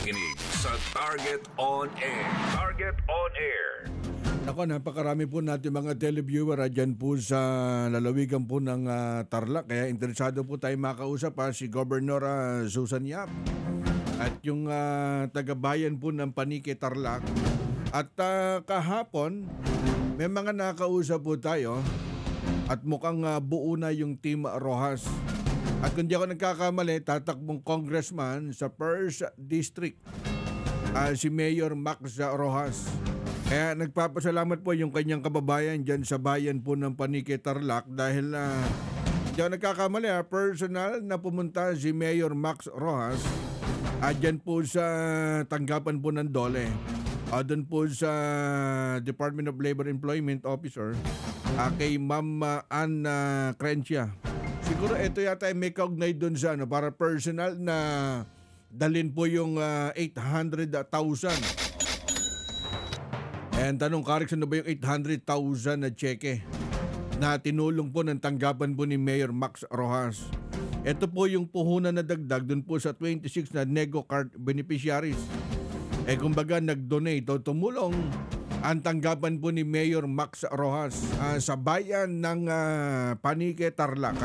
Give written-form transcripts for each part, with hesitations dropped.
nakikinig sa Target On Air. Target On Air. Ako, napakarami po natin mga televiewer dyan po sa lalawigan po ng Tarlac. Kaya interesado po tayo makausap si Governor Susan Yap at yung tagabayan po ng Panique, Tarlac. At kahapon, may mga nakausap po tayo at mukhang buo na yung Team Rojas. At kung di ako nagkakamali, tatakbong congressman sa 1st District, si Mayor Max Rojas. Kaya nagpapasalamat po yung kanyang kababayan dyan sa bayan po ng Panique, Tarlac dahil di ako nagkakamali, personal na pumunta si Mayor Max Rojas dyan po sa tanggapan po ng Dole. Doon po sa Department of Labor Employment Officer kay Ma'am Ann Crencia. Siguro ito yata ay may kaugnay doon sa para personal na dalhin po yung 800,000. And tanong, Karix, ano ba yung 800,000 na cheque na tinulong po ng tanggapan po ni Mayor Max Rojas? Ito po yung puhunan na dagdag doon po sa 26 na Nego Card beneficiaries. Kumbaga nag-donate o tumulong ang tanggapan po ni Mayor Max Rojas sa bayan ng Panique, Tarlac.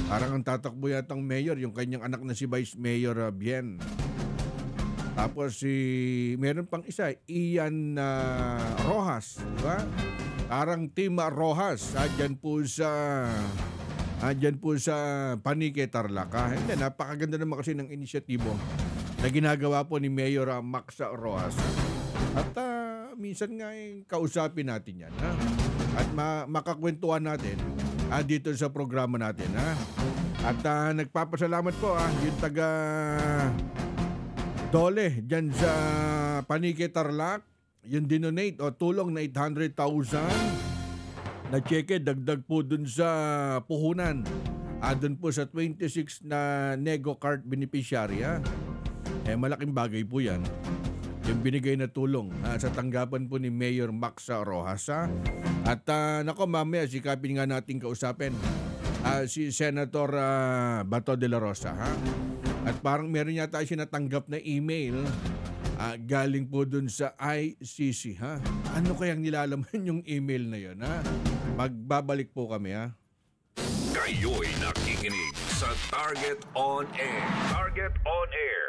Parang ang tatakbo yatang mayor, yung kanyang anak na si Vice Mayor Bien. Tapos meron pang isa, Ian Rojas, diba? Parang Team Rojas, dyan po sa Panique, Tarlac. Hindi, napakaganda naman kasi ng inisyatibo na ginagawa po ni Mayor Max Rojas. At minsan nga kausapin natin yan. At makakwentuhan natin dito sa programa natin. At nagpapasalamat po yung taga Dole dyan sa Panique, Tarlac, yung dinonate o tulong na 800,000 na cheque, dagdag po dun sa puhunan dun po sa 26 na Nego Card beneficiary. Malaking bagay po yan yung binigay na tulong sa tanggapan po ni Mayor Max Rojas. At nako, mamaya sikapin nga natin kausapin si Senator Bato de la Rosa. At parang meron yata siya natanggap na email galing po dun sa ICC. Ano kayang nilalaman yung email na yun? Magbabalik po kami. Kayo'y nakikinig sa Target On Air. Target On Air.